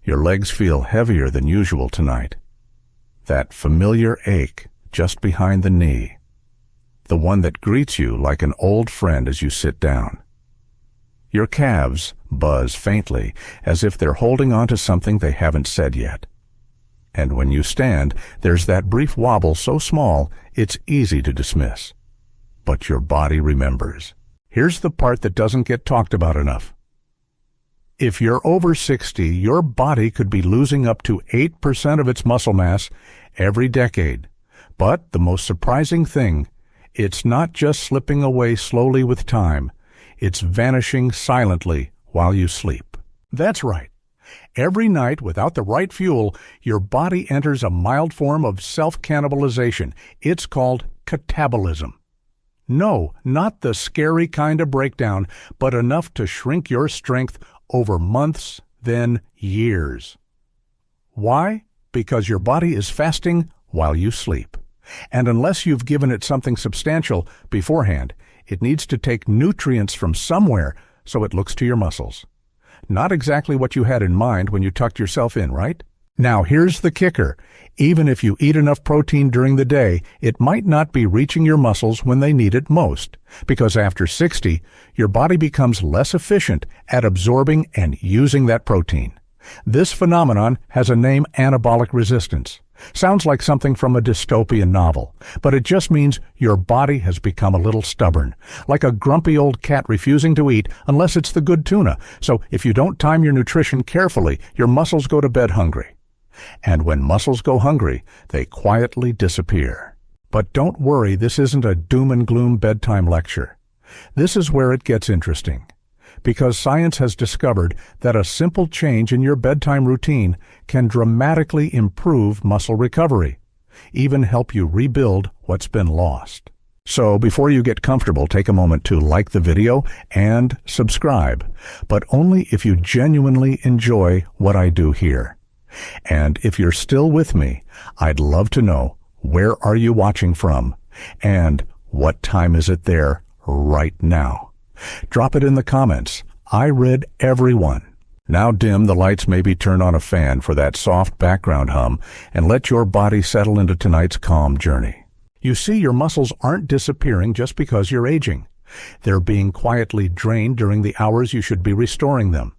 Your legs feel heavier than usual tonight. That familiar ache just behind the knee. The one that greets you like an old friend as you sit down. Your calves buzz faintly as if they're holding on to something they haven't said yet. And when you stand, there's that brief wobble so small it's easy to dismiss. But your body remembers. Here's the part that doesn't get talked about enough. If you're over 60, your body could be losing up to 8% of its muscle mass every decade. But the most surprising thing, it's not just slipping away slowly with time, it's vanishing silently while you sleep. That's right. Every night, without the right fuel, your body enters a mild form of self-cannibalization. It's called catabolism. No, not the scary kind of breakdown, but enough to shrink your strength over months, then years. Why? Because your body is fasting while you sleep. And unless you've given it something substantial beforehand, it needs to take nutrients from somewhere so it looks to your muscles. Not exactly what you had in mind when you tucked yourself in, right? Now here's the kicker. Even if you eat enough protein during the day, it might not be reaching your muscles when they need it most. Because after 60, your body becomes less efficient at absorbing and using that protein. This phenomenon has a name: anabolic resistance. Sounds like something from a dystopian novel, but it just means your body has become a little stubborn, like a grumpy old cat refusing to eat unless it's the good tuna. So if you don't time your nutrition carefully, your muscles go to bed hungry. And when muscles go hungry, they quietly disappear. But don't worry, this isn't a doom and gloom bedtime lecture. This is where it gets interesting. Because science has discovered that a simple change in your bedtime routine can dramatically improve muscle recovery, even help you rebuild what's been lost. So before you get comfortable, take a moment to like the video and subscribe, but only if you genuinely enjoy what I do here. And if you're still with me, I'd love to know, where are you watching from? And what time is it there right now? Drop it in the comments. I read every one. Now dim the lights, maybe turn on a fan for that soft background hum, and let your body settle into tonight's calm journey. You see, your muscles aren't disappearing just because you're aging. They're being quietly drained during the hours you should be restoring them.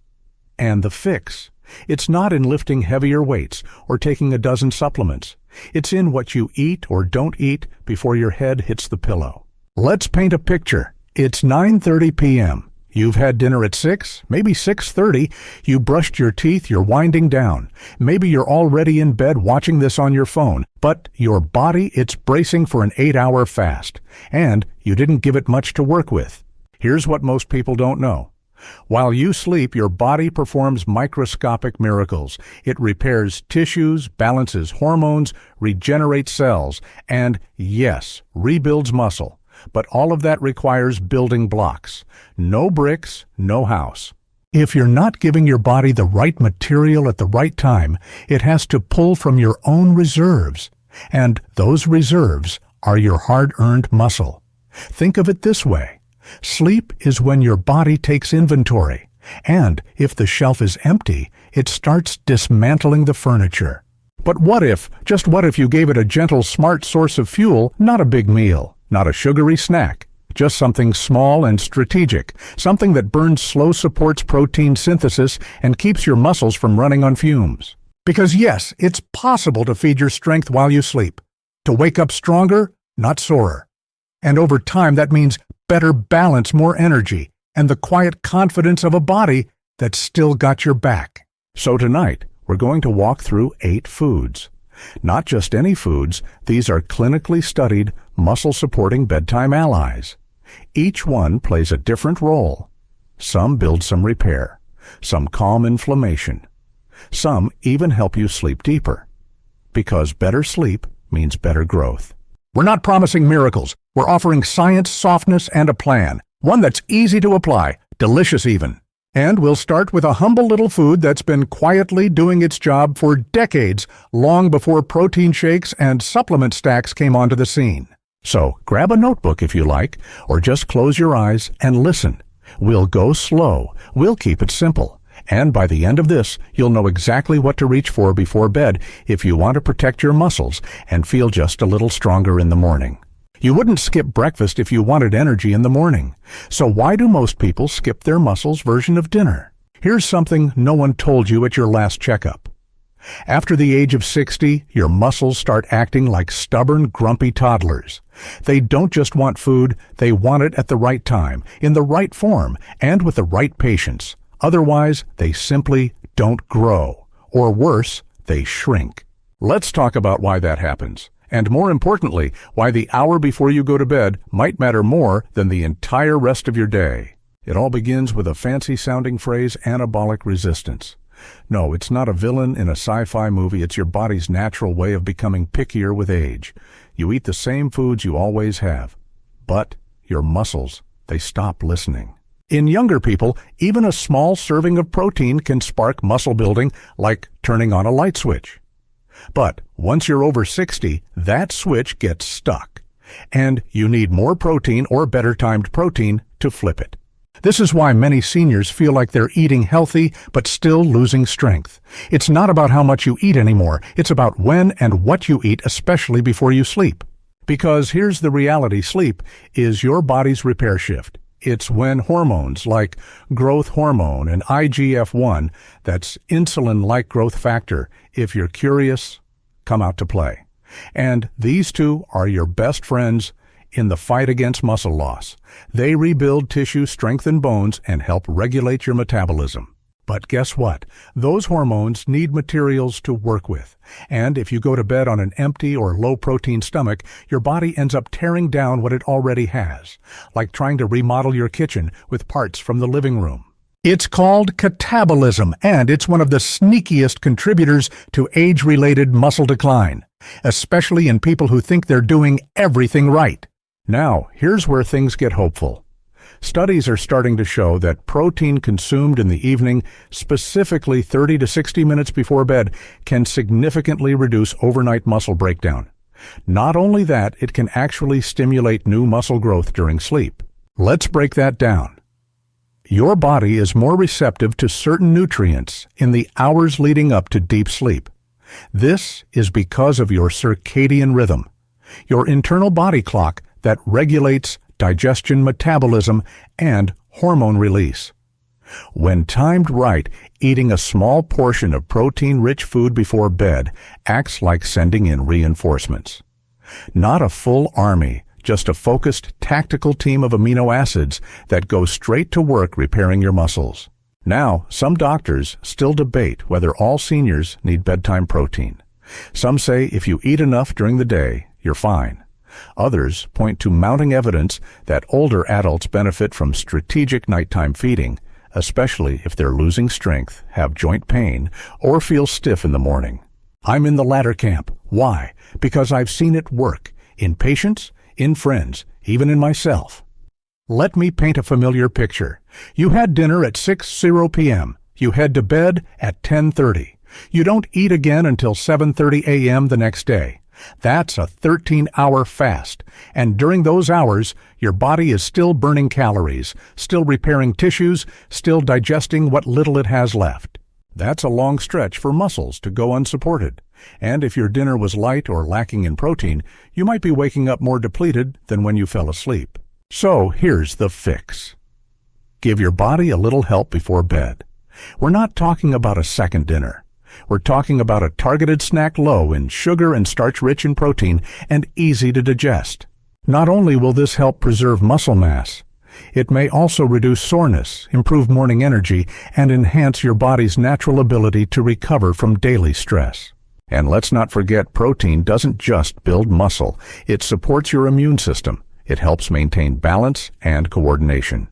And the fix, it's not in lifting heavier weights or taking a dozen supplements. It's in what you eat or don't eat before your head hits the pillow. Let's paint a picture. It's 9:30 p.m. You've had dinner at 6, maybe 6:30. You brushed your teeth, you're winding down. Maybe you're already in bed watching this on your phone. But your body, it's bracing for an 8-hour fast. And you didn't give it much to work with. Here's what most people don't know. While you sleep, your body performs microscopic miracles. It repairs tissues, balances hormones, regenerates cells, and, yes, rebuilds muscle. But all of that requires building blocks. No bricks, no house. If you're not giving your body the right material at the right time, it has to pull from your own reserves. And those reserves are your hard-earned muscle. Think of it this way. Sleep is when your body takes inventory. And if the shelf is empty, it starts dismantling the furniture. But what if, just what if you gave it a gentle, smart source of fuel, not a big meal? Not a sugary snack, just something small and strategic, something that burns slow, supports protein synthesis, and keeps your muscles from running on fumes. Because yes, it's possible to feed your strength while you sleep, to wake up stronger, not sorer. And over time, that means better balance, more energy, and the quiet confidence of a body that's still got your back. So tonight, we're going to walk through 8 foods. Not just any foods, these are clinically studied, muscle-supporting bedtime allies. Each one plays a different role. Some build some repair, some calm inflammation. Some even help you sleep deeper. Because better sleep means better growth. We're not promising miracles. We're offering science, softness, and a plan. One that's easy to apply, delicious even. And we'll start with a humble little food that's been quietly doing its job for decades, long before protein shakes and supplement stacks came onto the scene. So grab a notebook if you like, or just close your eyes and listen. We'll go slow, we'll keep it simple, And by the end of this, you'll know exactly what to reach for before bed if you want to protect your muscles and feel just a little stronger in the morning. You wouldn't skip breakfast if you wanted energy in the morning. So why do most people skip their muscles' version of dinner? Here's something no one told you at your last checkup. After the age of 60, your muscles start acting like stubborn, grumpy toddlers. They don't just want food, they want it at the right time, in the right form, and with the right patience. Otherwise, they simply don't grow. Or worse, they shrink. Let's talk about why that happens. And more importantly, why the hour before you go to bed might matter more than the entire rest of your day. It all begins with a fancy-sounding phrase, anabolic resistance. No, it's not a villain in a sci-fi movie. It's your body's natural way of becoming pickier with age. You eat the same foods you always have. But your muscles, they stop listening. In younger people, even a small serving of protein can spark muscle building like turning on a light switch. But once you're over 60, that switch gets stuck. And you need more protein or better timed protein to flip it. This is why many seniors feel like they're eating healthy but still losing strength. It's not about how much you eat anymore. It's about when and what you eat, especially before you sleep. Because here's the reality: sleep is your body's repair shift. It's when hormones like growth hormone and IGF-1, that's insulin-like growth factor, if you're curious, come out to play. And these two are your best friends in the fight against muscle loss. They rebuild tissue, strengthen bones, and help regulate your metabolism. But guess what? Those hormones need materials to work with. And if you go to bed on an empty or low-protein stomach, your body ends up tearing down what it already has, like trying to remodel your kitchen with parts from the living room. It's called catabolism, and it's one of the sneakiest contributors to age-related muscle decline, especially in people who think they're doing everything right. Now, here's where things get hopeful. Studies are starting to show that protein consumed in the evening, specifically 30 to 60 minutes before bed, can significantly reduce overnight muscle breakdown. Not only that, it can actually stimulate new muscle growth during sleep. Let's break that down. Your body is more receptive to certain nutrients in the hours leading up to deep sleep. This is because of your circadian rhythm, your internal body clock that regulates digestion, metabolism, and hormone release. When timed right, eating a small portion of protein-rich food before bed acts like sending in reinforcements. Not a full army, just a focused, tactical team of amino acids that go straight to work repairing your muscles. Now, some doctors still debate whether all seniors need bedtime protein. Some say if you eat enough during the day, you're fine. Others point to mounting evidence that older adults benefit from strategic nighttime feeding, especially if they're losing strength, have joint pain, or feel stiff in the morning. I'm in the latter camp. Why? Because I've seen it work in patients, in friends, even in myself. Let me paint a familiar picture. You had dinner at 6:00 p.m. You head to bed at 10:30. You don't eat again until 7:30 a.m. the next day. That's a 13-hour fast, and during those hours, your body is still burning calories, still repairing tissues, still digesting what little it has left. That's a long stretch for muscles to go unsupported. And if your dinner was light or lacking in protein, you might be waking up more depleted than when you fell asleep. So here's the fix. Give your body a little help before bed. We're not talking about a second dinner. We're talking about a targeted snack low in sugar and starch-rich in protein and easy to digest. Not only will this help preserve muscle mass, it may also reduce soreness, improve morning energy, and enhance your body's natural ability to recover from daily stress. And let's not forget, protein doesn't just build muscle. It supports your immune system. It helps maintain balance and coordination.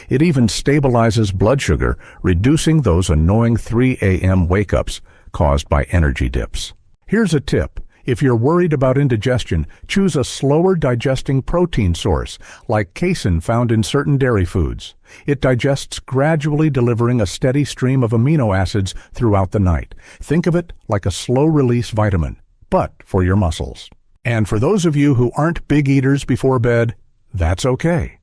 It even stabilizes blood sugar, reducing those annoying 3 a.m. wake-ups caused by energy dips. Here's a tip. If you're worried about indigestion, choose a slower digesting protein source, like casein found in certain dairy foods. It digests gradually, delivering a steady stream of amino acids throughout the night. Think of it like a slow-release vitamin, but for your muscles. And for those of you who aren't big eaters before bed, that's okay.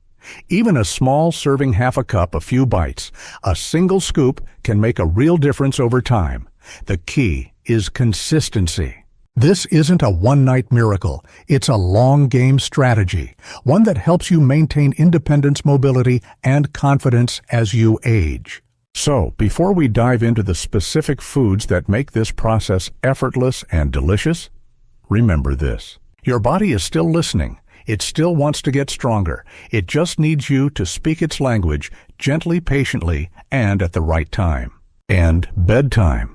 Even a small serving, half a cup, a few bites, a single scoop can make a real difference over time. The key is consistency. This isn't a one-night miracle. It's a long-game strategy, one that helps you maintain independence, mobility, and confidence as you age. So, before we dive into the specific foods that make this process effortless and delicious, remember this. Your body is still listening. It still wants to get stronger. It just needs you to speak its language gently, patiently, and at the right time. And bedtime.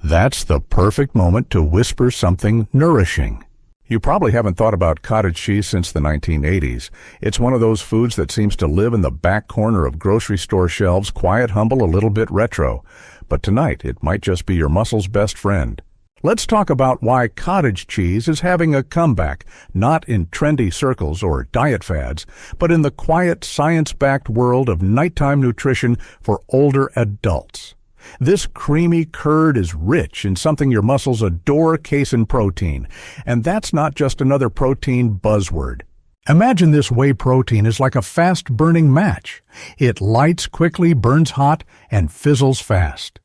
That's the perfect moment to whisper something nourishing. You probably haven't thought about cottage cheese since the 1980s. It's one of those foods that seems to live in the back corner of grocery store shelves, quiet, humble, a little bit retro. But tonight, it might just be your muscle's best friend. Let's talk about why cottage cheese is having a comeback, not in trendy circles or diet fads, but in the quiet, science-backed world of nighttime nutrition for older adults. This creamy curd is rich in something your muscles adore, casein protein. And that's not just another protein buzzword. Imagine this whey protein is like a fast-burning match. It lights quickly, burns hot, and fizzles fast.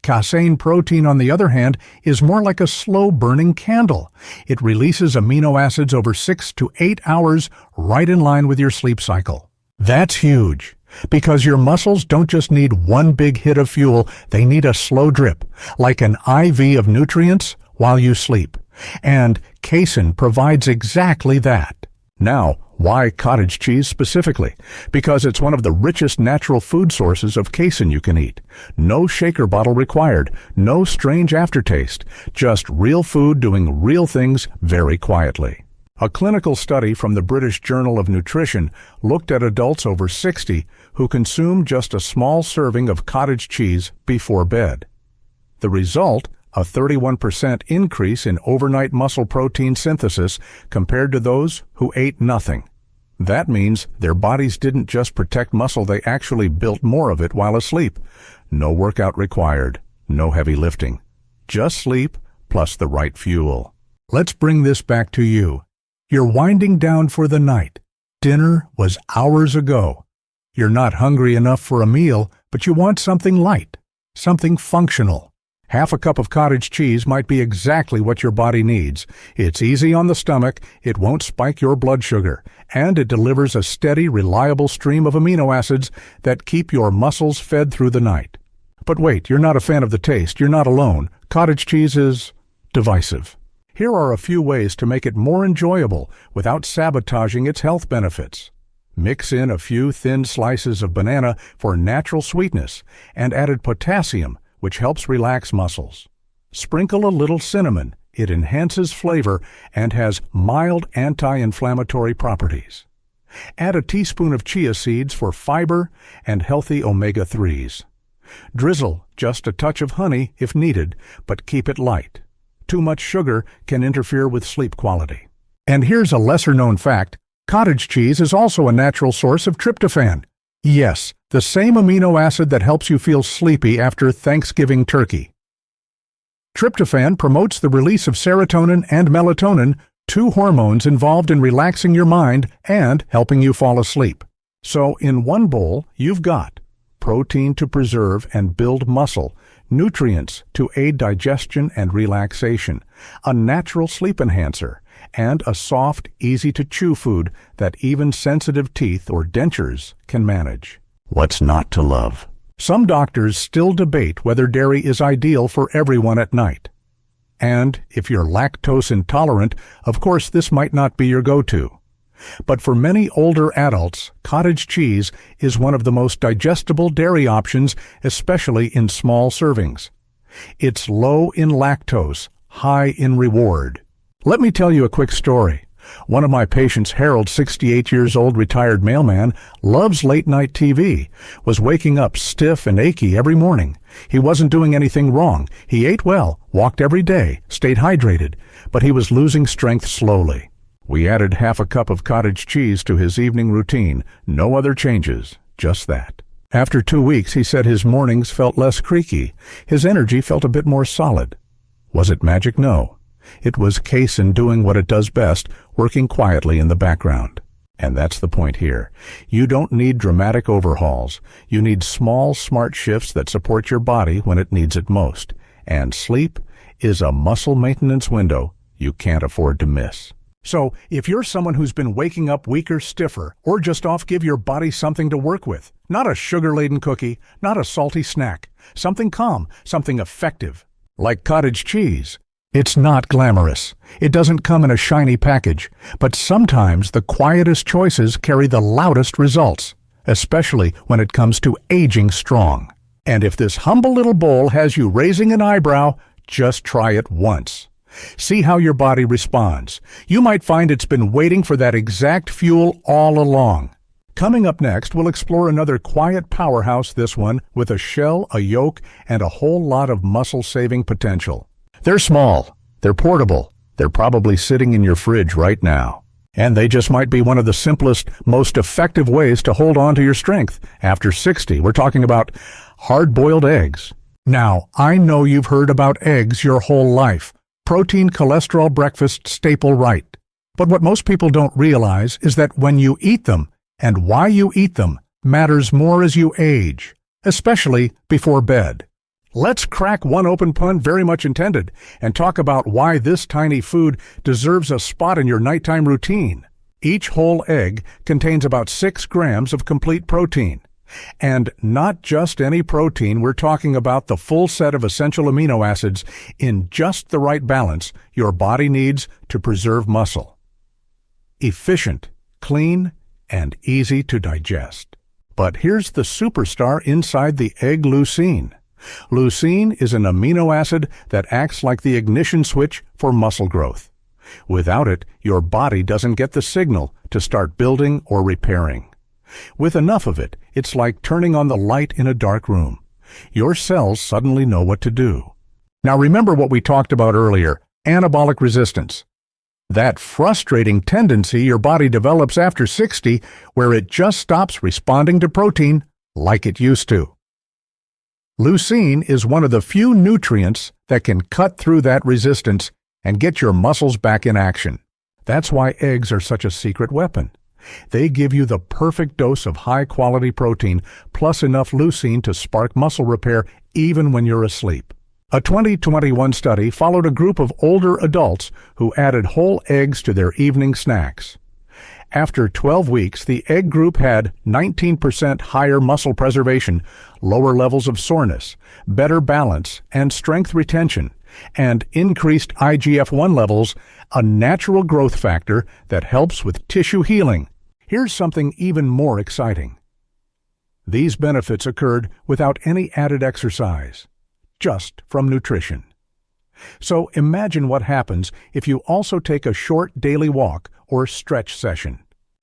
Casein protein, on the other hand, is more like a slow-burning candle. It releases amino acids over 6 to 8 hours, right in line with your sleep cycle. That's huge. Because your muscles don't just need one big hit of fuel, they need a slow drip, like an IV of nutrients while you sleep. And casein provides exactly that. Now, why cottage cheese specifically? Because it's one of the richest natural food sources of casein you can eat. No shaker bottle required, no strange aftertaste, just real food doing real things very quietly. A clinical study from the British Journal of Nutrition looked at adults over 60 who consumed just a small serving of cottage cheese before bed. The result, a 31% increase in overnight muscle protein synthesis compared to those who ate nothing. That means their bodies didn't just protect muscle, they actually built more of it while asleep. No workout required, no heavy lifting. Just sleep plus the right fuel. Let's bring this back to you. You're winding down for the night. Dinner was hours ago. You're not hungry enough for a meal, but you want something light, something functional. Half a cup of cottage cheese might be exactly what your body needs. It's easy on the stomach, it won't spike your blood sugar, and it delivers a steady, reliable stream of amino acids that keep your muscles fed through the night. But wait, you're not a fan of the taste. You're not alone. Cottage cheese is divisive. Here are a few ways to make it more enjoyable without sabotaging its health benefits. Mix in a few thin slices of banana for natural sweetness and added potassium, which helps relax muscles. Sprinkle a little cinnamon. It enhances flavor and has mild anti-inflammatory properties. Add a teaspoon of chia seeds for fiber and healthy omega-3s. Drizzle just a touch of honey if needed, but keep it light. Too much sugar can interfere with sleep quality. And here's a lesser-known fact. Cottage cheese is also a natural source of tryptophan. Yes, the same amino acid that helps you feel sleepy after Thanksgiving turkey. Tryptophan promotes the release of serotonin and melatonin, two hormones involved in relaxing your mind and helping you fall asleep. So in one bowl, you've got protein to preserve and build muscle, nutrients to aid digestion and relaxation, a natural sleep enhancer, and a soft, easy-to-chew food that even sensitive teeth or dentures can manage. What's not to love? Some doctors still debate whether dairy is ideal for everyone at night. And if you're lactose intolerant, of course this might not be your go-to. But for many older adults, cottage cheese is one of the most digestible dairy options, especially in small servings. It's low in lactose, high in reward. Let me tell you a quick story. One of my patients, Harold, 68 years old, retired mailman, loves late-night TV, was waking up stiff and achy every morning. He wasn't doing anything wrong. He ate well, walked every day, stayed hydrated, but he was losing strength slowly. We added half a cup of cottage cheese to his evening routine. No other changes, just that. After 2 weeks, he said his mornings felt less creaky. His energy felt a bit more solid. Was it magic? No. It was casein doing what it does best, working quietly in the background. And that's the point here. You don't need dramatic overhauls. You need small, smart shifts that support your body when it needs it most. And sleep is a muscle maintenance window you can't afford to miss. So, if you're someone who's been waking up weaker, stiffer, or just off, give your body something to work with. Not a sugar-laden cookie, not a salty snack. Something calm, something effective. Like cottage cheese. It's not glamorous. It doesn't come in a shiny package. But sometimes the quietest choices carry the loudest results, especially when it comes to aging strong. And if this humble little bowl has you raising an eyebrow, just try it once. See how your body responds. You might find it's been waiting for that exact fuel all along. Coming up next, we'll explore another quiet powerhouse, this one with a shell, a yolk, and a whole lot of muscle-saving potential. They're small, they're portable, they're probably sitting in your fridge right now. And they just might be one of the simplest, most effective ways to hold on to your strength. After 60, we're talking about hard-boiled eggs. Now, I know you've heard about eggs your whole life. Protein, cholesterol, breakfast, staple right. But what most people don't realize is that when you eat them, and why you eat them, matters more as you age, especially before bed. Let's crack one open, pun very much intended, and talk about why this tiny food deserves a spot in your nighttime routine. Each whole egg contains about 6 grams of complete protein. And not just any protein, we're talking about the full set of essential amino acids in just the right balance your body needs to preserve muscle. Efficient, clean, and easy to digest. But here's the superstar inside the egg, leucine. Leucine is an amino acid that acts like the ignition switch for muscle growth. Without it, your body doesn't get the signal to start building or repairing. With enough of it, it's like turning on the light in a dark room. Your cells suddenly know what to do. Now remember what we talked about earlier, anabolic resistance. That frustrating tendency your body develops after 60, where it just stops responding to protein like it used to. Leucine is one of the few nutrients that can cut through that resistance and get your muscles back in action. That's why eggs are such a secret weapon. They give you the perfect dose of high-quality protein, plus enough leucine to spark muscle repair even when you're asleep. A 2021 study followed a group of older adults who added whole eggs to their evening snacks. After 12 weeks, the egg group had 19% higher muscle preservation, lower levels of soreness, better balance and strength retention, and increased IGF-1 levels, a natural growth factor that helps with tissue healing. Here's something even more exciting. These benefits occurred without any added exercise, just from nutrition. So imagine what happens if you also take a short daily walk or stretch session.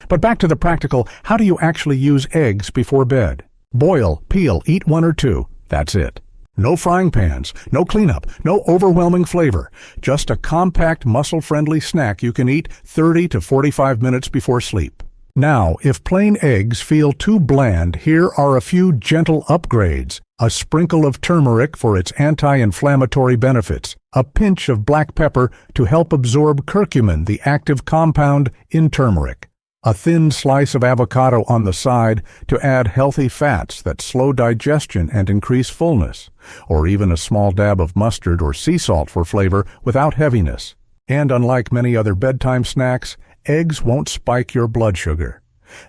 But back to the practical, how do you actually use eggs before bed? Boil, peel, eat 1 or 2. That's it. No frying pans, no cleanup, no overwhelming flavor. Just a compact, muscle-friendly snack you can eat 30 to 45 minutes before sleep. Now, if plain eggs feel too bland, here are a few gentle upgrades. A sprinkle of turmeric for its anti-inflammatory benefits. A pinch of black pepper to help absorb curcumin, the active compound in turmeric. A thin slice of avocado on the side to add healthy fats that slow digestion and increase fullness. Or even a small dab of mustard or sea salt for flavor without heaviness. And unlike many other bedtime snacks, eggs won't spike your blood sugar.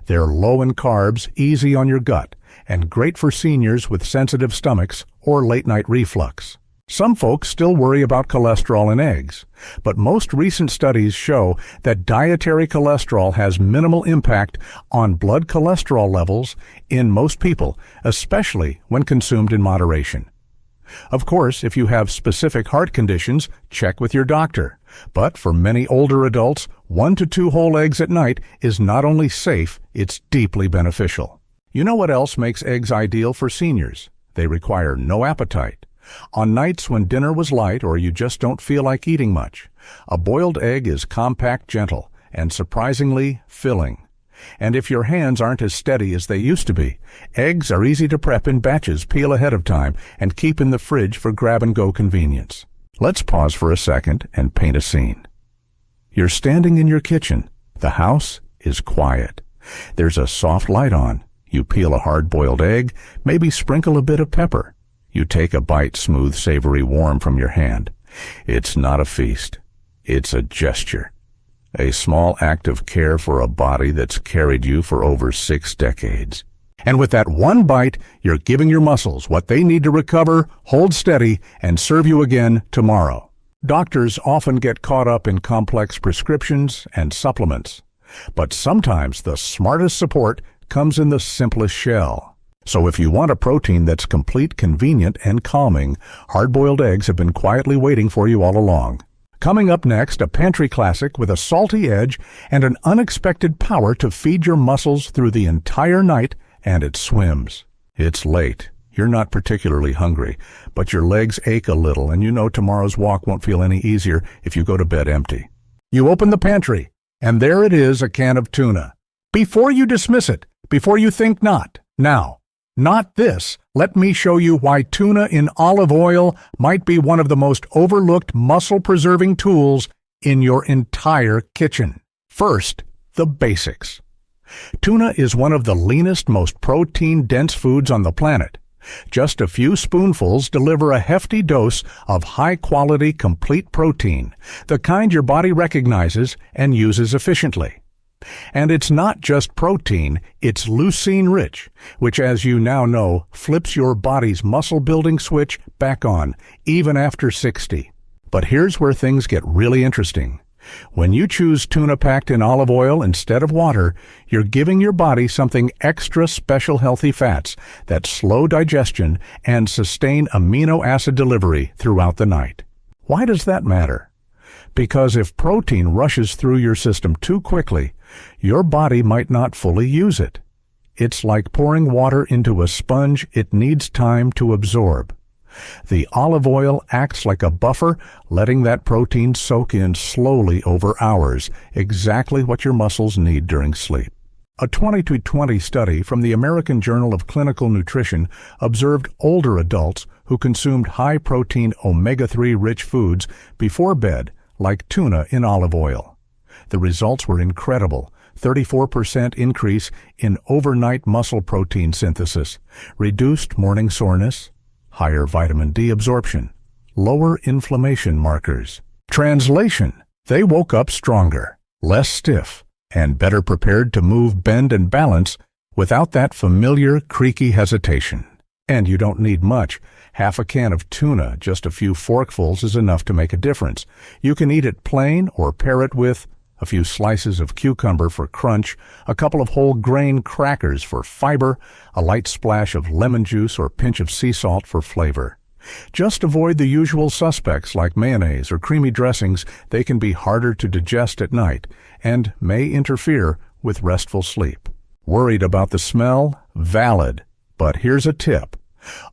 They're low in carbs, easy on your gut, and great for seniors with sensitive stomachs or late-night reflux. Some folks still worry about cholesterol in eggs, but most recent studies show that dietary cholesterol has minimal impact on blood cholesterol levels in most people, especially when consumed in moderation. Of course, if you have specific heart conditions, check with your doctor. But for many older adults, 1 to 2 whole eggs at night is not only safe, it's deeply beneficial. You know what else makes eggs ideal for seniors? They require no appetite. On nights when dinner was light or you just don't feel like eating much, a boiled egg is compact, gentle, and surprisingly filling. And if your hands aren't as steady as they used to be, eggs are easy to prep in batches, peel ahead of time, and keep in the fridge for grab-and-go convenience. Let's pause for a second and paint a scene. You're standing in your kitchen. The house is quiet. There's a soft light on. You peel a hard-boiled egg, maybe sprinkle a bit of pepper. You take a bite, smooth, savory, warm from your hand. It's not a feast. It's a gesture. A small act of care for a body that's carried you for over 6 decades. And with that one bite, you're giving your muscles what they need to recover, hold steady, and serve you again tomorrow. Doctors often get caught up in complex prescriptions and supplements. But sometimes the smartest support comes in the simplest shell. So if you want a protein that's complete, convenient, and calming, hard-boiled eggs have been quietly waiting for you all along. Coming up next, a pantry classic with a salty edge and an unexpected power to feed your muscles through the entire night, and it swims. It's late. You're not particularly hungry, but your legs ache a little, and you know tomorrow's walk won't feel any easier if you go to bed empty. You open the pantry, and there it is, a can of tuna. Before you dismiss it, before you think not, now, not this, let me show you why tuna in olive oil might be one of the most overlooked muscle-preserving tools in your entire kitchen. First, the basics. Tuna is one of the leanest, most protein-dense foods on the planet. Just a few spoonfuls deliver a hefty dose of high-quality, complete protein, the kind your body recognizes and uses efficiently. And it's not just protein, it's leucine-rich, which, as you now know, flips your body's muscle-building switch back on, even after 60. But here's where things get really interesting. When you choose tuna packed in olive oil instead of water, you're giving your body something extra special, healthy fats that slow digestion and sustain amino acid delivery throughout the night. Why does that matter? Because if protein rushes through your system too quickly, your body might not fully use it. It's like pouring water into a sponge it needs time to absorb. The olive oil acts like a buffer, letting that protein soak in slowly over hours, exactly what your muscles need during sleep. A 2020 study from the American Journal of Clinical Nutrition observed older adults who consumed high-protein omega-3 rich foods before bed, like tuna in olive oil. The results were incredible. 34% increase in overnight muscle protein synthesis, reduced morning soreness, higher vitamin D absorption, lower inflammation markers. Translation: they woke up stronger, less stiff, and better prepared to move, bend, and balance without that familiar creaky hesitation. And you don't need much. Half a can of tuna, just a few forkfuls, is enough to make a difference. You can eat it plain or pair it with a few slices of cucumber for crunch, a couple of whole grain crackers for fiber, a light splash of lemon juice or pinch of sea salt for flavor. Just avoid the usual suspects like mayonnaise or creamy dressings. They can be harder to digest at night and may interfere with restful sleep. Worried about the smell? Valid. But here's a tip.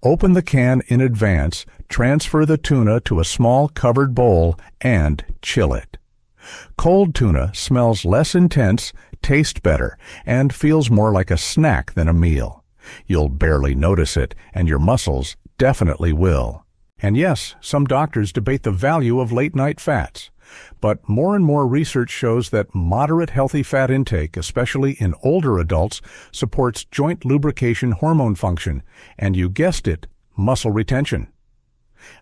Open the can in advance, transfer the tuna to a small covered bowl, and chill it. Cold tuna smells less intense, tastes better, and feels more like a snack than a meal. You'll barely notice it, and your muscles definitely will. And yes, some doctors debate the value of late-night fats. But more and more research shows that moderate healthy fat intake, especially in older adults, supports joint lubrication hormone function, and you guessed it, muscle retention,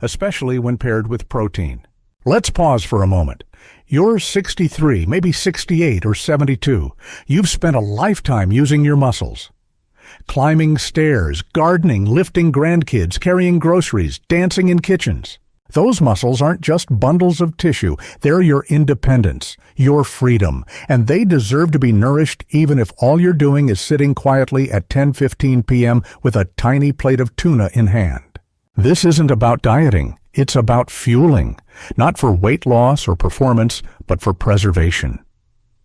especially when paired with protein. Let's pause for a moment. You're 63, maybe 68 or 72. You've spent a lifetime using your muscles. Climbing stairs, gardening, lifting grandkids, carrying groceries, dancing in kitchens. Those muscles aren't just bundles of tissue. They're your independence, your freedom, and they deserve to be nourished even if all you're doing is sitting quietly at 10:15 p.m. with a tiny plate of tuna in hand. This isn't about dieting. It's about fueling, not for weight loss or performance, but for preservation.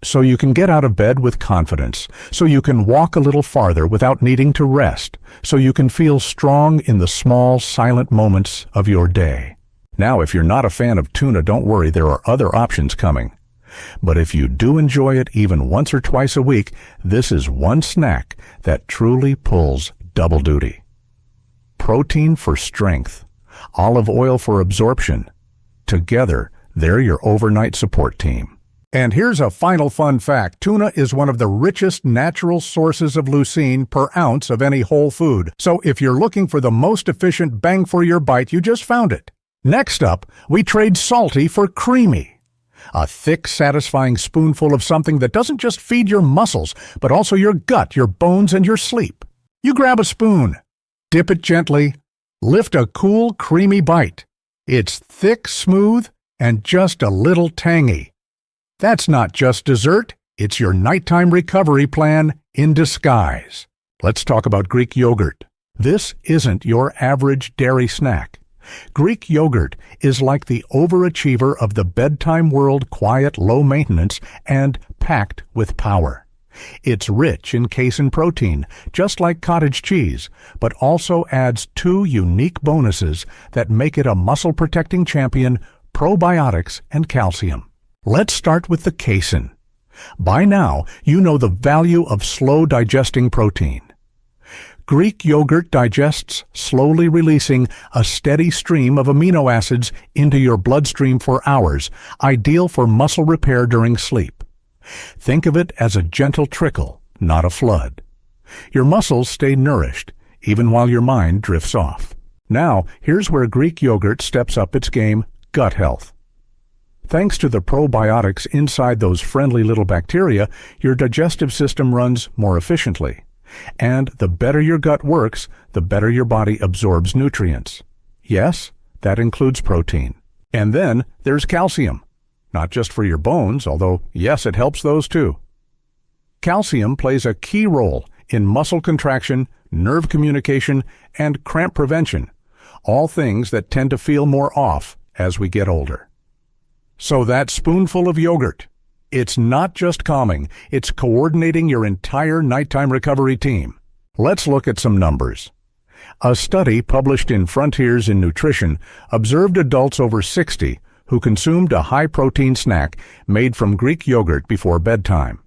So you can get out of bed with confidence, so you can walk a little farther without needing to rest, so you can feel strong in the small, silent moments of your day. Now, if you're not a fan of tuna, don't worry, there are other options coming. But if you do enjoy it even once or twice a week, this is one snack that truly pulls double duty. Protein for strength, olive oil for absorption. Together, they're your overnight support team. And here's a final fun fact. Tuna is one of the richest natural sources of leucine per ounce of any whole food. So if you're looking for the most efficient bang for your bite, you just found it. Next up, we trade salty for creamy. A thick, satisfying spoonful of something that doesn't just feed your muscles, but also your gut, your bones, and your sleep. You grab a spoon, dip it gently, lift a cool, creamy bite. It's thick, smooth, and just a little tangy. That's not just dessert, it's your nighttime recovery plan in disguise. Let's talk about Greek yogurt. This isn't your average dairy snack. Greek yogurt is like the overachiever of the bedtime world, quiet, low maintenance, and packed with power. It's rich in casein protein, just like cottage cheese, but also adds 2 unique bonuses that make it a muscle-protecting champion: probiotics and calcium. Let's start with the casein. By now, you know the value of slow-digesting protein. Greek yogurt digests, slowly releasing a steady stream of amino acids into your bloodstream for hours, ideal for muscle repair during sleep. Think of it as a gentle trickle, not a flood. Your muscles stay nourished, even while your mind drifts off. Now, here's where Greek yogurt steps up its game: gut health. Thanks to the probiotics inside those friendly little bacteria, your digestive system runs more efficiently. And the better your gut works, the better your body absorbs nutrients. Yes, that includes protein. And then there's calcium. Not just for your bones, although yes, it helps those too. Calcium plays a key role in muscle contraction, nerve communication, and cramp prevention, all things that tend to feel more off as we get older. So that spoonful of yogurt, it's not just calming, it's coordinating your entire nighttime recovery team. Let's look at some numbers. A study published in Frontiers in Nutrition observed adults over 60 who consumed a high-protein snack made from Greek yogurt before bedtime.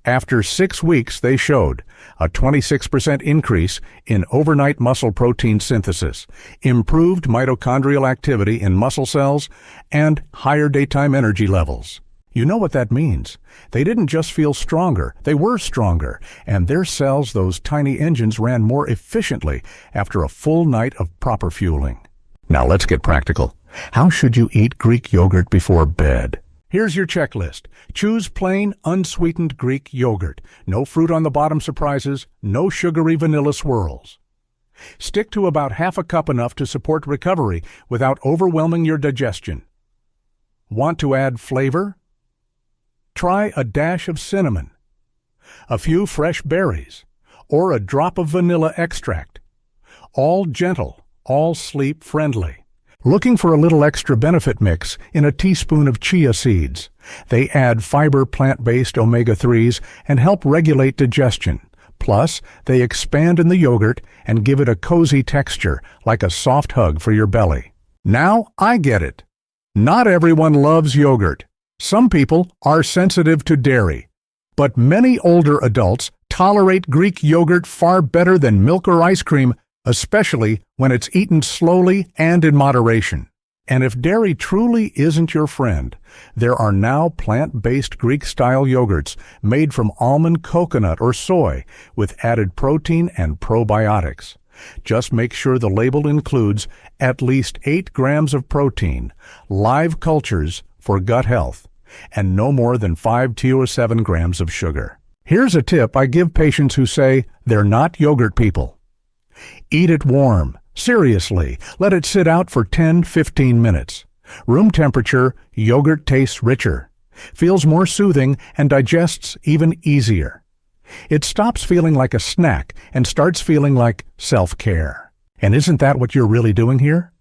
After 6 weeks, they showed a 26% increase in overnight muscle protein synthesis, improved mitochondrial activity in muscle cells, and higher daytime energy levels. You know what that means. They didn't just feel stronger, they were stronger, and their cells, those tiny engines, ran more efficiently after a full night of proper fueling. Now let's get practical. How should you eat Greek yogurt before bed? Here's your checklist. Choose plain, unsweetened Greek yogurt. No fruit on the bottom surprises, no sugary vanilla swirls. Stick to about half a cup, enough to support recovery without overwhelming your digestion. Want to add flavor? Try a dash of cinnamon, a few fresh berries, or a drop of vanilla extract. All gentle, all sleep-friendly. Looking for a little extra benefit mix in a teaspoon of chia seeds. They add fiber, plant-based omega-3s and help regulate digestion. Plus, they expand in the yogurt and give it a cozy texture, like a soft hug for your belly. Now I get it. Not everyone loves yogurt. Some people are sensitive to dairy. But many older adults tolerate Greek yogurt far better than milk or ice cream, especially when it's eaten slowly and in moderation. And if dairy truly isn't your friend, there are now plant-based Greek-style yogurts made from almond, coconut, or soy with added protein and probiotics. Just make sure the label includes at least 8 grams of protein, live cultures for gut health, and no more than 5 to 7 grams of sugar. Here's a tip I give patients who say they're not yogurt people. Eat it warm. Seriously, let it sit out for 10-15 minutes. Room temperature, yogurt tastes richer, feels more soothing, and digests even easier. It stops feeling like a snack and starts feeling like self-care. And isn't that what you're really doing here?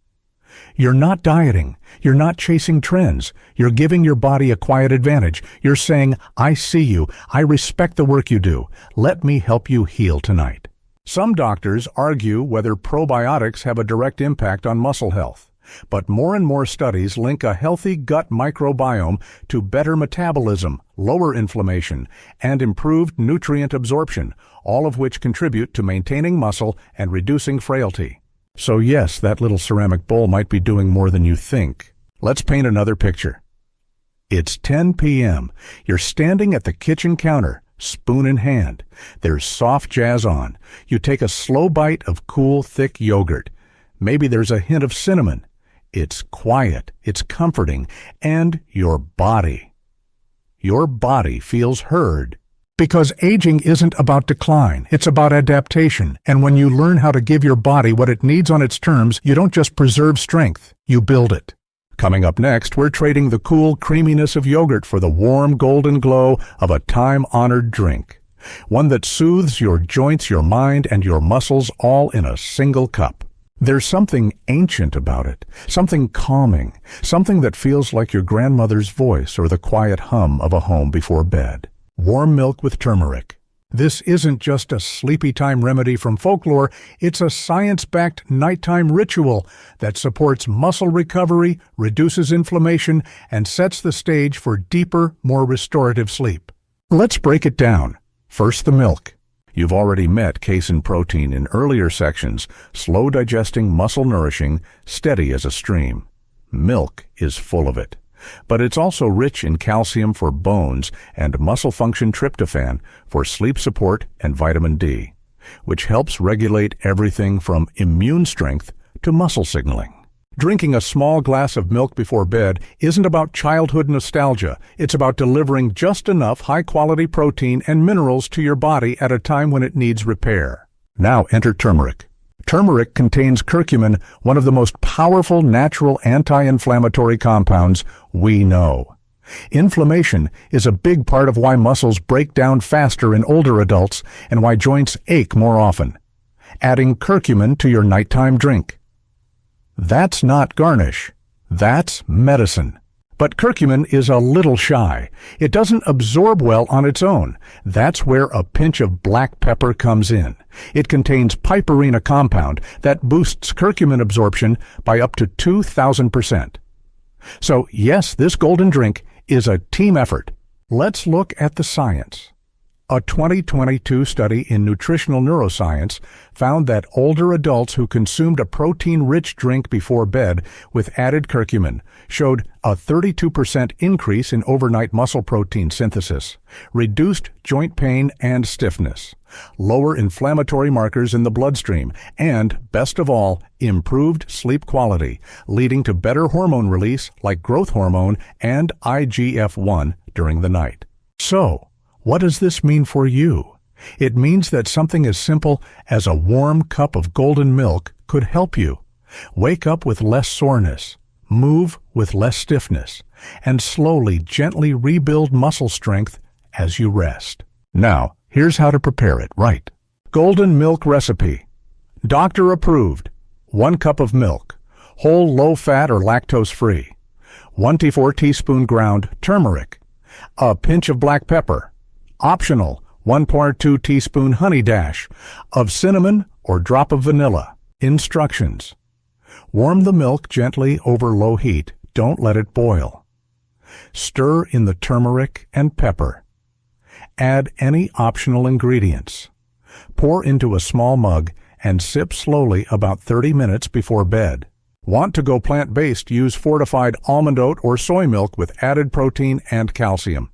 You're not dieting. You're not chasing trends. You're giving your body a quiet advantage. You're saying, I see you. I respect the work you do. Let me help you heal tonight. Some doctors argue whether probiotics have a direct impact on muscle health, but more and more studies link a healthy gut microbiome to better metabolism, lower inflammation, and improved nutrient absorption, all of which contribute to maintaining muscle and reducing frailty. So yes, that little ceramic bowl might be doing more than you think. Let's paint another picture. It's 10 p.m. You're standing at the kitchen counter, spoon in hand. There's soft jazz on. You take a slow bite of cool, thick yogurt. Maybe there's a hint of cinnamon. It's quiet, it's comforting, and your body feels heard. Because aging isn't about decline, it's about adaptation. And when you learn how to give your body what it needs on its terms, you don't just preserve strength, you build it. Coming up next, we're trading the cool creaminess of yogurt for the warm golden glow of a time-honored drink. One that soothes your joints, your mind, and your muscles all in a single cup. There's something ancient about it, something calming, something that feels like your grandmother's voice or the quiet hum of a home before bed. Warm milk with turmeric. This isn't just a sleepy time remedy from folklore, it's a science-backed nighttime ritual that supports muscle recovery, reduces inflammation, and sets the stage for deeper, more restorative sleep. Let's break it down. First, the milk. You've already met casein protein in earlier sections, slow digesting, muscle nourishing, steady as a stream. Milk is full of it. But it's also rich in calcium for bones and muscle function tryptophan for sleep support and vitamin D, which helps regulate everything from immune strength to muscle signaling. Drinking a small glass of milk before bed isn't about childhood nostalgia. It's about delivering just enough high-quality protein and minerals to your body at a time when it needs repair. Now enter turmeric. Turmeric contains curcumin, one of the most powerful natural anti-inflammatory compounds we know. Inflammation is a big part of why muscles break down faster in older adults and why joints ache more often. Adding curcumin to your nighttime drink. That's not garnish. That's medicine. But curcumin is a little shy. It doesn't absorb well on its own. That's where a pinch of black pepper comes in. It contains piperine, a compound that boosts curcumin absorption by up to 2,000%. So yes, this golden drink is a team effort. Let's look at the science. A 2022 study in nutritional neuroscience found that older adults who consumed a protein-rich drink before bed with added curcumin showed a 32% increase in overnight muscle protein synthesis, reduced joint pain and stiffness, lower inflammatory markers in the bloodstream, and, best of all, improved sleep quality, leading to better hormone release like growth hormone and IGF-1 during the night. So, what does this mean for you? It means that something as simple as a warm cup of golden milk could help you. Wake up with less soreness, move with less stiffness, and slowly, gently rebuild muscle strength as you rest. Now, here's how to prepare it right. Golden milk recipe. Doctor approved. 1 cup of milk. Whole, low-fat or lactose-free. 1 teaspoon ground turmeric. A pinch of black pepper. Optional, 1.2 teaspoon honey dash of cinnamon or drop of vanilla. Instructions. Warm the milk gently over low heat. Don't let it boil. Stir in the turmeric and pepper. Add any optional ingredients. Pour into a small mug and sip slowly about 30 minutes before bed. Want to go plant-based? Use fortified almond oat or soy milk with added protein and calcium.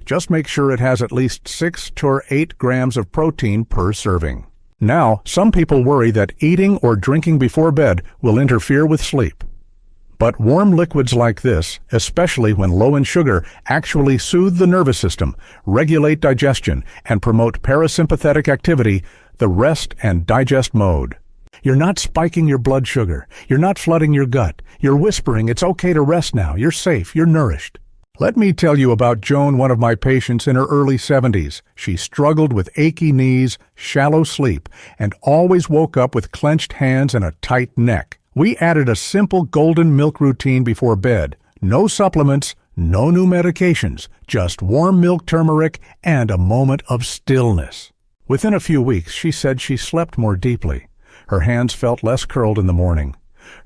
Just make sure it has at least 6 to 8 grams of protein per serving. Now, some people worry that eating or drinking before bed will interfere with sleep. But warm liquids like this, especially when low in sugar, actually soothe the nervous system, regulate digestion, and promote parasympathetic activity, the rest and digest mode. You're not spiking your blood sugar. You're not flooding your gut. You're whispering, it's okay to rest now. You're safe. You're nourished. Let me tell you about Joan, one of my patients in her early 70s. She struggled with achy knees, shallow sleep, and always woke up with clenched hands and a tight neck. We added a simple golden milk routine before bed. No supplements, no new medications, just warm milk turmeric and a moment of stillness. Within a few weeks, she said she slept more deeply. Her hands felt less curled in the morning.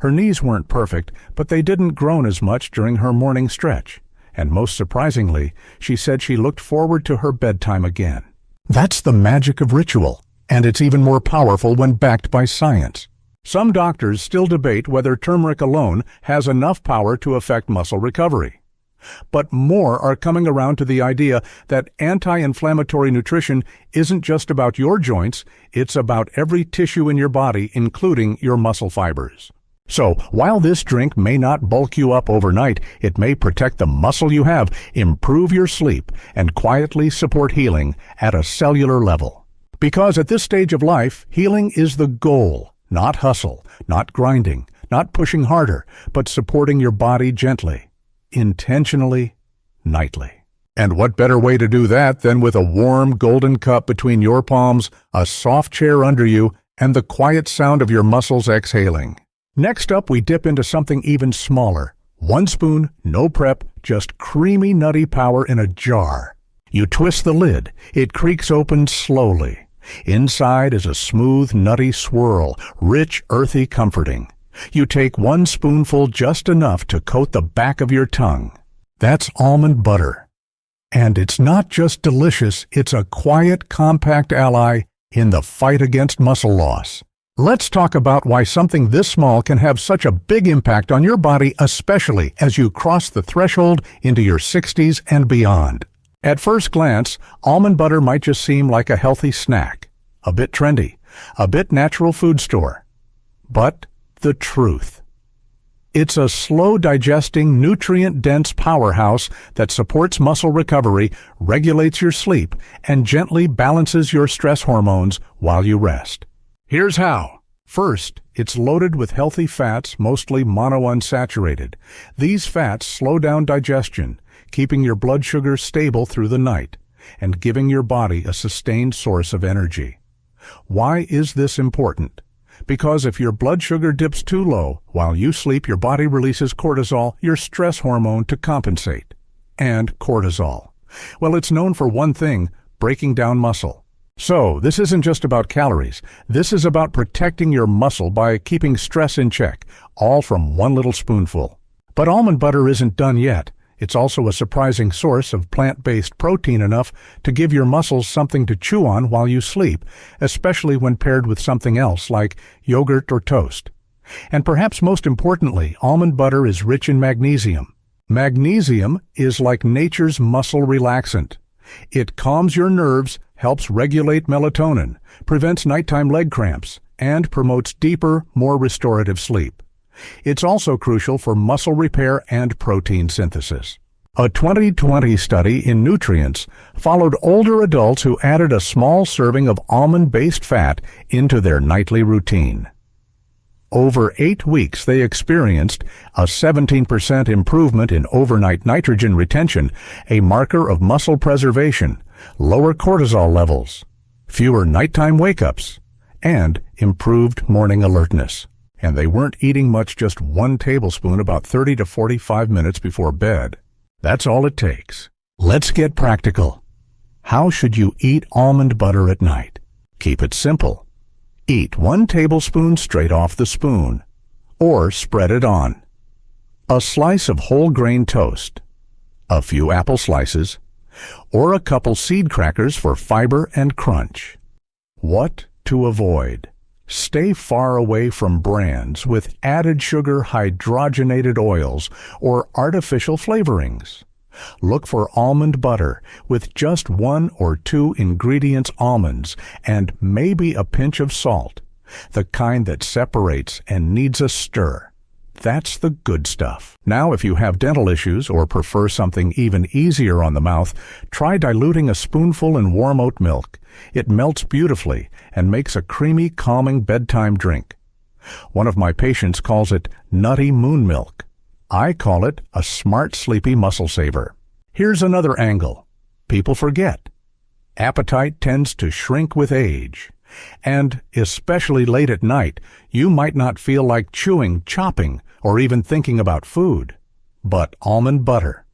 Her knees weren't perfect, but they didn't groan as much during her morning stretch. And most surprisingly, she said she looked forward to her bedtime again. That's the magic of ritual, and it's even more powerful when backed by science. Some doctors still debate whether turmeric alone has enough power to affect muscle recovery. But more are coming around to the idea that anti-inflammatory nutrition isn't just about your joints, it's about every tissue in your body, including your muscle fibers. So, while this drink may not bulk you up overnight, it may protect the muscle you have, improve your sleep, and quietly support healing at a cellular level. Because at this stage of life, healing is the goal, not hustle, not grinding, not pushing harder, but supporting your body gently, intentionally, nightly. And what better way to do that than with a warm golden cup between your palms, a soft chair under you, and the quiet sound of your muscles exhaling. Next up, we dip into something even smaller. 1 spoon, no prep, just creamy nutty power in a jar. You twist the lid. It creaks open slowly. Inside is a smooth, nutty swirl, rich, earthy, comforting. You take 1 spoonful, just enough to coat the back of your tongue. That's almond butter. And it's not just delicious, it's a quiet, compact ally in the fight against muscle loss. Let's talk about why something this small can have such a big impact on your body, especially as you cross the threshold into your 60s and beyond. At first glance, almond butter might just seem like a healthy snack, a bit trendy, a bit natural food store. But the truth. It's a slow-digesting, nutrient-dense powerhouse that supports muscle recovery, regulates your sleep, and gently balances your stress hormones while you rest. Here's how. First, it's loaded with healthy fats, mostly monounsaturated. These fats slow down digestion, keeping your blood sugar stable through the night, and giving your body a sustained source of energy. Why is this important? Because if your blood sugar dips too low, while you sleep, your body releases cortisol, your stress hormone, to compensate. And cortisol. Well, it's known for one thing, breaking down muscle. So, this isn't just about calories. This is about protecting your muscle by keeping stress in check, all from 1 little spoonful. But almond butter isn't done yet. It's also a surprising source of plant-based protein enough to give your muscles something to chew on while you sleep, especially when paired with something else like yogurt or toast. And perhaps most importantly, almond butter is rich in magnesium. Magnesium is like nature's muscle relaxant. It calms your nerves, helps regulate melatonin, prevents nighttime leg cramps, and promotes deeper, more restorative sleep. It's also crucial for muscle repair and protein synthesis. A 2020 study in Nutrients followed older adults who added a small serving of almond-based fat into their nightly routine. Over 8 weeks, they experienced a 17% improvement in overnight nitrogen retention, a marker of muscle preservation, lower cortisol levels, fewer nighttime wake-ups, and improved morning alertness. And they weren't eating much, just 1 tablespoon about 30 to 45 minutes before bed. That's all it takes. Let's get practical. How should you eat almond butter at night? Keep it simple. Eat 1 tablespoon straight off the spoon, or spread it on. A slice of whole grain toast, a few apple slices, or a couple seed crackers for fiber and crunch. What to avoid? Stay far away from brands with added sugar, hydrogenated oils, or artificial flavorings. Look for almond butter with just 1 or 2 ingredients: almonds and maybe a pinch of salt, the kind that separates and needs a stir. That's the good stuff. Now, if you have dental issues or prefer something even easier on the mouth, try diluting a spoonful in warm oat milk. It melts beautifully and makes a creamy, calming bedtime drink. One of my patients calls it nutty moon milk. I call it a smart, sleepy muscle saver. Here's another angle. People forget. Appetite tends to shrink with age. And especially late at night, you might not feel like chewing, chopping, or even thinking about food. But almond butter.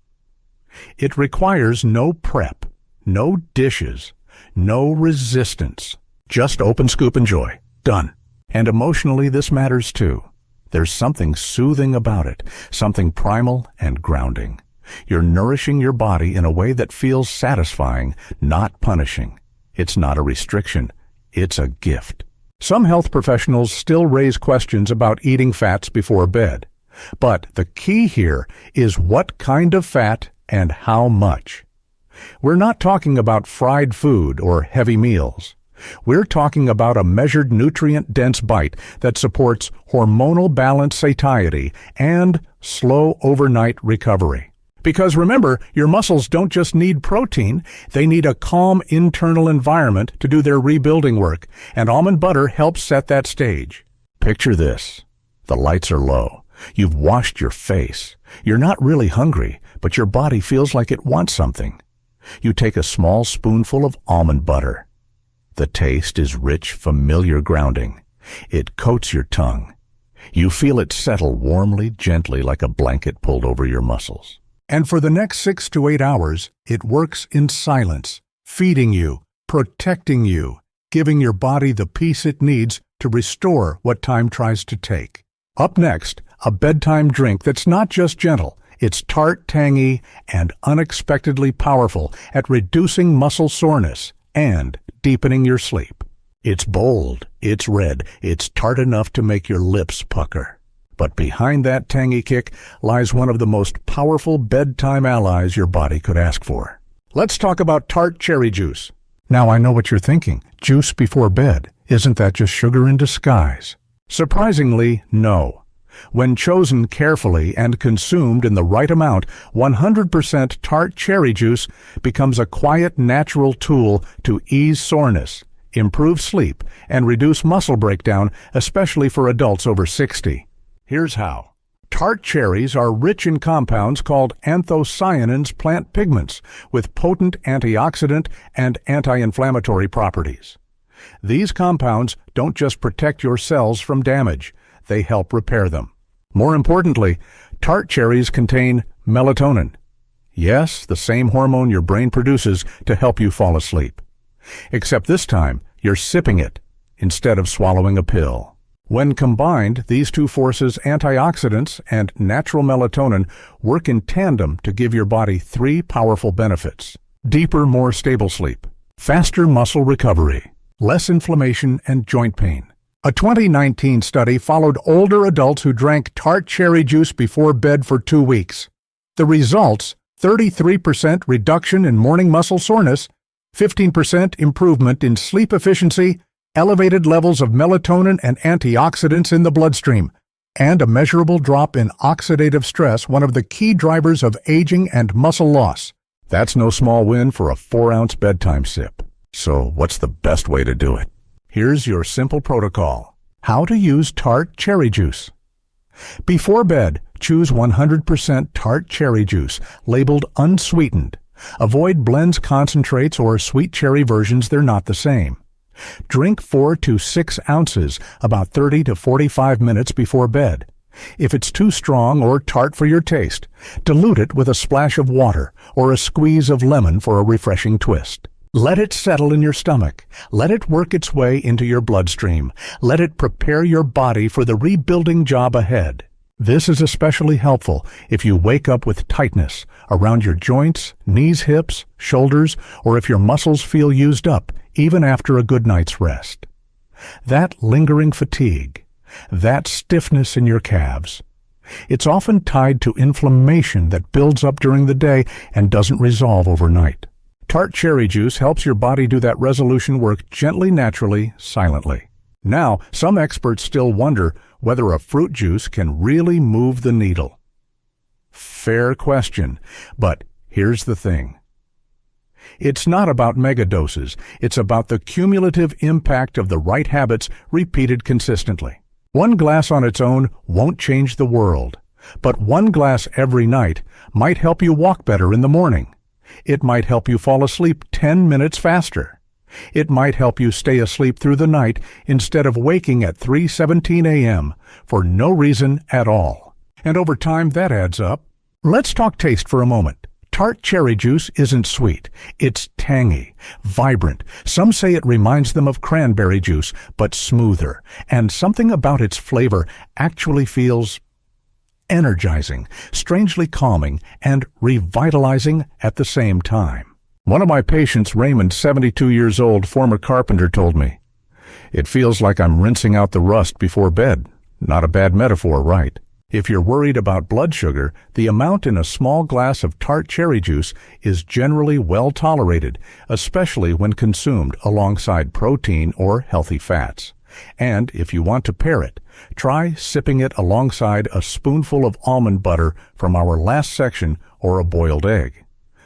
It requires no prep, no dishes, no resistance. Just open, scoop, enjoy. Done. And emotionally, this matters too. There's something soothing about it, something primal and grounding. You're nourishing your body in a way that feels satisfying, not punishing. It's not a restriction. It's a gift. Some health professionals still raise questions about eating fats before bed. But the key here is what kind of fat and how much. We're not talking about fried food or heavy meals. We're talking about a measured nutrient-dense bite that supports hormonal balance satiety and slow overnight recovery. Because remember, your muscles don't just need protein, they need a calm internal environment to do their rebuilding work, and almond butter helps set that stage. Picture this. The lights are low. You've washed your face. You're not really hungry, but your body feels like it wants something. You take a small spoonful of almond butter. The taste is rich, familiar grounding. It coats your tongue. You feel it settle warmly, gently, like a blanket pulled over your muscles. And for the next 6 to 8 hours, it works in silence, feeding you, protecting you, giving your body the peace it needs to restore what time tries to take. Up next, a bedtime drink that's not just gentle. It's tart, tangy, and unexpectedly powerful at reducing muscle soreness and deepening your sleep. It's bold, it's red, it's tart enough to make your lips pucker. But behind that tangy kick lies one of the most powerful bedtime allies your body could ask for. Let's talk about tart cherry juice. Now I know what you're thinking. Juice before bed. Isn't that just sugar in disguise? Surprisingly, no. When chosen carefully and consumed in the right amount, 100% tart cherry juice becomes a quiet, natural tool to ease soreness, improve sleep, and reduce muscle breakdown, especially for adults over 60. Here's how. Tart cherries are rich in compounds called anthocyanins plant pigments with potent antioxidant and anti-inflammatory properties. These compounds don't just protect your cells from damage, they help repair them. More importantly, tart cherries contain melatonin. Yes, the same hormone your brain produces to help you fall asleep. Except this time, you're sipping it instead of swallowing a pill. When combined, these two forces, antioxidants and natural melatonin, work in tandem to give your body 3 powerful benefits. Deeper, more stable sleep, faster muscle recovery, less inflammation and joint pain. A 2019 study followed older adults who drank tart cherry juice before bed for 2 weeks. The results: 33% reduction in morning muscle soreness, 15% improvement in sleep efficiency, elevated levels of melatonin and antioxidants in the bloodstream, and a measurable drop in oxidative stress, one of the key drivers of aging and muscle loss. That's no small win for a 4-ounce bedtime sip. So what's the best way to do it? Here's your simple protocol. How to use tart cherry juice. Before bed, choose 100% tart cherry juice, labeled unsweetened. Avoid blends, concentrates, or sweet cherry versions. They're not the same. Drink 4 to 6 ounces about 30 to 45 minutes before bed. If it's too strong or tart for your taste, dilute it with a splash of water or a squeeze of lemon for a refreshing twist. Let it settle in your stomach. Let it work its way into your bloodstream. Let it prepare your body for the rebuilding job ahead. This is especially helpful if you wake up with tightness around your joints, knees, hips, shoulders, or if your muscles feel used up even after a good night's rest. That lingering fatigue, that stiffness in your calves, it's often tied to inflammation that builds up during the day and doesn't resolve overnight. Tart cherry juice helps your body do that resolution work gently, naturally, silently. Now, some experts still wonder whether a fruit juice can really move the needle. Fair question, but here's the thing. It's not about mega doses. It's about the cumulative impact of the right habits repeated consistently. One glass on its own won't change the world, but one glass every night might help you walk better in the morning. It might help you fall asleep 10 minutes faster. It might help you stay asleep through the night instead of waking at 3:17 a.m. for no reason at all. And over time, that adds up. Let's talk taste for a moment. Tart cherry juice isn't sweet. It's tangy, vibrant. Some say it reminds them of cranberry juice, but smoother. And something about its flavor actually feels energizing, strangely calming, and revitalizing at the same time. One of my patients, Raymond, 72 years old, former carpenter, told me, "It feels like I'm rinsing out the rust before bed." Not a bad metaphor, right? If you're worried about blood sugar, the amount in a small glass of tart cherry juice is generally well tolerated, especially when consumed alongside protein or healthy fats. And if you want to pair it, try sipping it alongside a spoonful of almond butter from our last section or a boiled egg.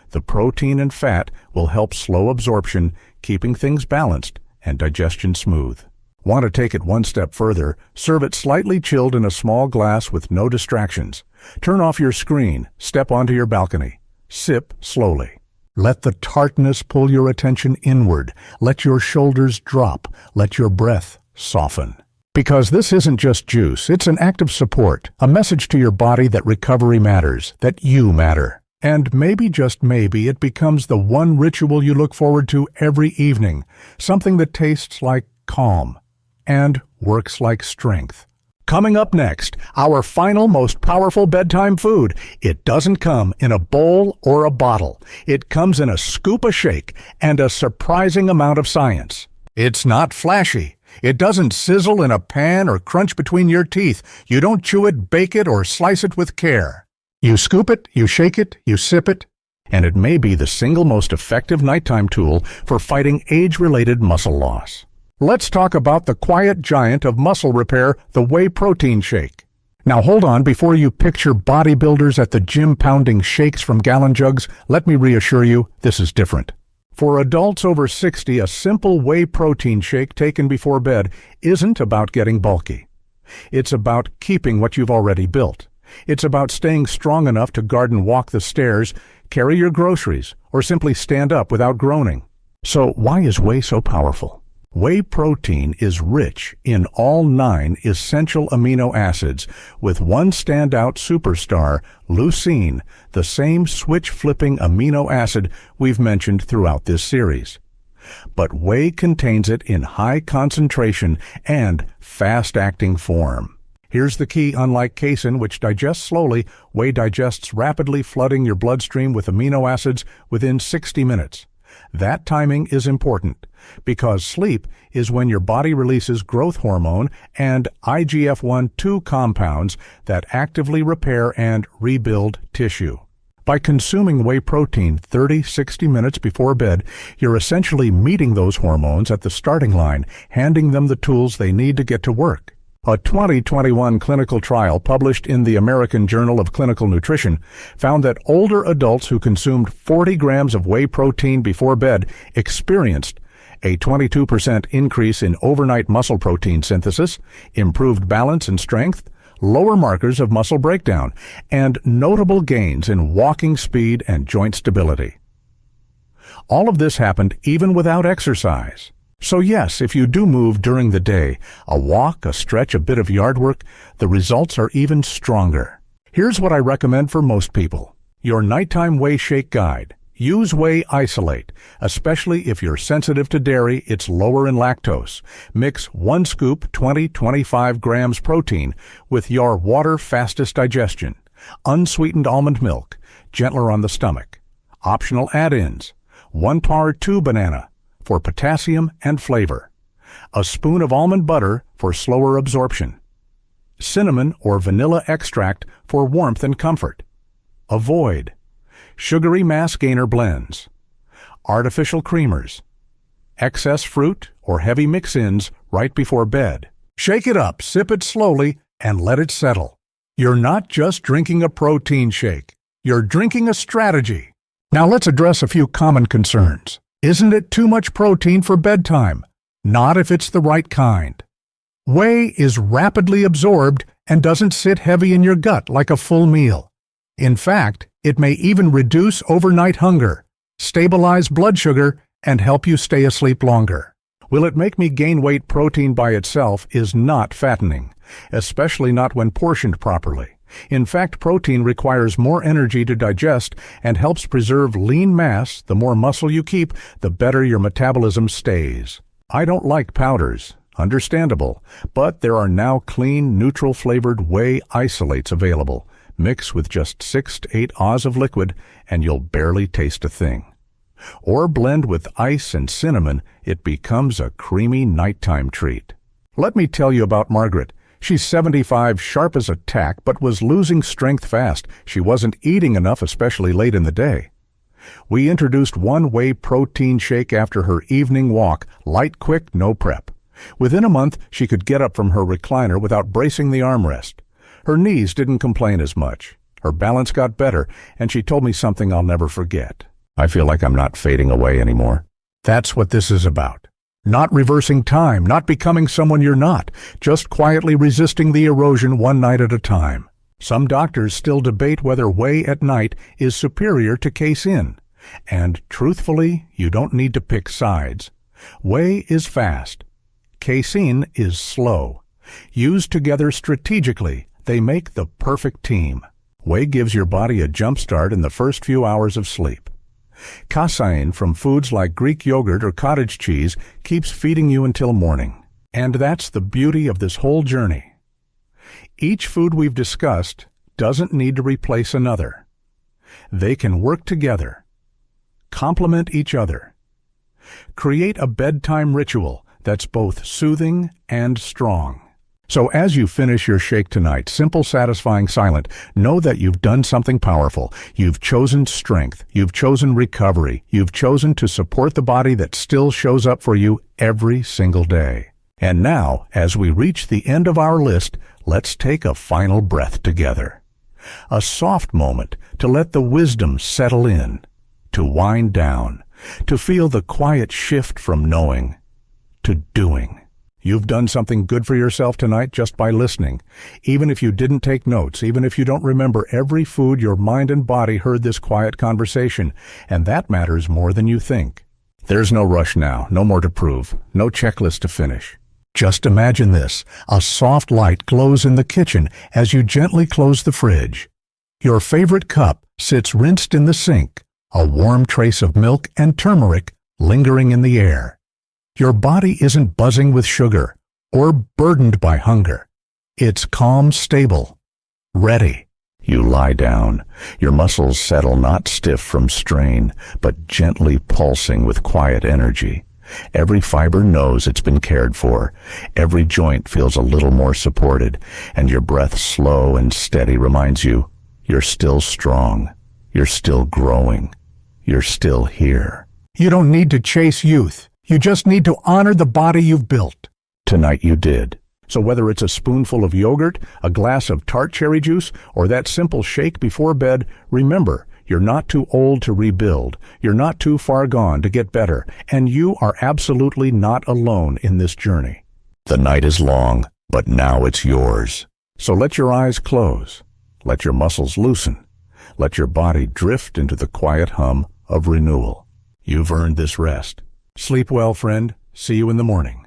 The protein and fat will help slow absorption, keeping things balanced and digestion smooth. Want to take it one step further? Serve it slightly chilled in a small glass with no distractions. Turn off your screen, step onto your balcony. Sip slowly. Let the tartness pull your attention inward. Let your shoulders drop. Let your breath soften. Because this isn't just juice, it's an act of support, a message to your body that recovery matters, that you matter. And maybe, just maybe, it becomes the one ritual you look forward to every evening, something that tastes like calm and works like strength. Coming up next, our final most powerful bedtime food. It doesn't come in a bowl or a bottle. It comes in a scoop of shake and a surprising amount of science. It's not flashy. It doesn't sizzle in a pan or crunch between your teeth. You don't chew it, bake it, or slice it with care. You scoop it, you shake it, you sip it, and it may be the single most effective nighttime tool for fighting age-related muscle loss. Let's talk about the quiet giant of muscle repair, the whey protein shake. Now hold on, before you picture bodybuilders at the gym pounding shakes from gallon jugs, let me reassure you, this is different. For adults over 60, a simple whey protein shake taken before bed isn't about getting bulky. It's about keeping what you've already built. It's about staying strong enough to guard and walk the stairs, carry your groceries, or simply stand up without groaning. So why is whey so powerful? Whey protein is rich in all 9 essential amino acids, with one standout superstar, leucine, the same switch-flipping amino acid we've mentioned throughout this series. But whey contains it in high concentration and fast-acting form. Here's the key: unlike casein, which digests slowly, whey digests rapidly, flooding your bloodstream with amino acids within 60 minutes. That timing is important, because sleep is when your body releases growth hormone and IGF-1/2 compounds that actively repair and rebuild tissue. By consuming whey protein 30-60 minutes before bed, you're essentially meeting those hormones at the starting line, handing them the tools they need to get to work. A 2021 clinical trial published in the American Journal of Clinical Nutrition found that older adults who consumed 40 grams of whey protein before bed experienced a 22% increase in overnight muscle protein synthesis, improved balance and strength, lower markers of muscle breakdown, and notable gains in walking speed and joint stability. All of this happened even without exercise. So yes, if you do move during the day, a walk, a stretch, a bit of yard work, the results are even stronger. Here's what I recommend for most people. Your nighttime whey shake guide. Use whey isolate, especially if you're sensitive to dairy, it's lower in lactose. Mix 1 scoop 20-25 grams protein with your water fastest digestion, unsweetened almond milk, gentler on the stomach. Optional add-ins: 1 par 2 banana for potassium and flavor, a spoon of almond butter for slower absorption, cinnamon or vanilla extract for warmth and comfort. Avoid sugary mass gainer blends, artificial creamers, excess fruit or heavy mix-ins right before bed. Shake it up, sip it slowly, and let it settle. You're not just drinking a protein shake. You're drinking a strategy. Now let's address a few common concerns. Isn't it too much protein for bedtime? Not if it's the right kind. Whey is rapidly absorbed and doesn't sit heavy in your gut like a full meal. In fact, it may even reduce overnight hunger, stabilize blood sugar, and help you stay asleep longer. Will it make me gain weight? Protein by itself is not fattening, especially not when portioned properly. In fact, protein requires more energy to digest and helps preserve lean mass. The more muscle you keep, the better your metabolism stays. I don't like powders. Understandable. But there are now clean, neutral-flavored whey isolates available. Mix with just 6 to 8 oz of liquid and you'll barely taste a thing. Or blend with ice and cinnamon, it becomes a creamy nighttime treat. Let me tell you about Margaret. She's 75, sharp as a tack, but was losing strength fast. She wasn't eating enough, especially late in the day. We introduced one whey protein shake after her evening walk, light, quick, no prep. Within a month, she could get up from her recliner without bracing the armrest. Her knees didn't complain as much. Her balance got better, and she told me something I'll never forget. I feel like I'm not fading away anymore. That's what this is about. Not reversing time, not becoming someone you're not, just quietly resisting the erosion one night at a time. Some doctors still debate whether whey at night is superior to casein. And truthfully, you don't need to pick sides. Whey is fast. Casein is slow. Used together strategically, they make the perfect team. Whey gives your body a jump start in the first few hours of sleep. Casein from foods like Greek yogurt or cottage cheese keeps feeding you until morning. And that's the beauty of this whole journey. Each food we've discussed doesn't need to replace another. They can work together, complement each other. Create a bedtime ritual that's both soothing and strong. So as you finish your shake tonight, simple, satisfying, silent, know that you've done something powerful. You've chosen strength. You've chosen recovery. You've chosen to support the body that still shows up for you every single day. And now, as we reach the end of our list, let's take a final breath together. A soft moment to let the wisdom settle in, to wind down, to feel the quiet shift from knowing to doing. You've done something good for yourself tonight just by listening. Even if you didn't take notes, even if you don't remember every food your mind and body heard this quiet conversation, and that matters more than you think. There's no rush now, no more to prove, no checklist to finish. Just imagine this. A soft light glows in the kitchen as you gently close the fridge. Your favorite cup sits rinsed in the sink, a warm trace of milk and turmeric lingering in the air. Your body isn't buzzing with sugar or burdened by hunger. It's calm, stable, ready. You lie down. Your muscles settle, not stiff from strain, but gently pulsing with quiet energy. Every fiber knows it's been cared for. Every joint feels a little more supported, and your breath, slow and steady, reminds you you're still strong. You're still growing. You're still here. You don't need to chase youth. You just need to honor the body you've built. Tonight you did. So whether it's a spoonful of yogurt, a glass of tart cherry juice, or that simple shake before bed, remember, you're not too old to rebuild. You're not too far gone to get better. And you are absolutely not alone in this journey. The night is long, but now it's yours. So let your eyes close. Let your muscles loosen. Let your body drift into the quiet hum of renewal. You've earned this rest. Sleep well, friend. See you in the morning.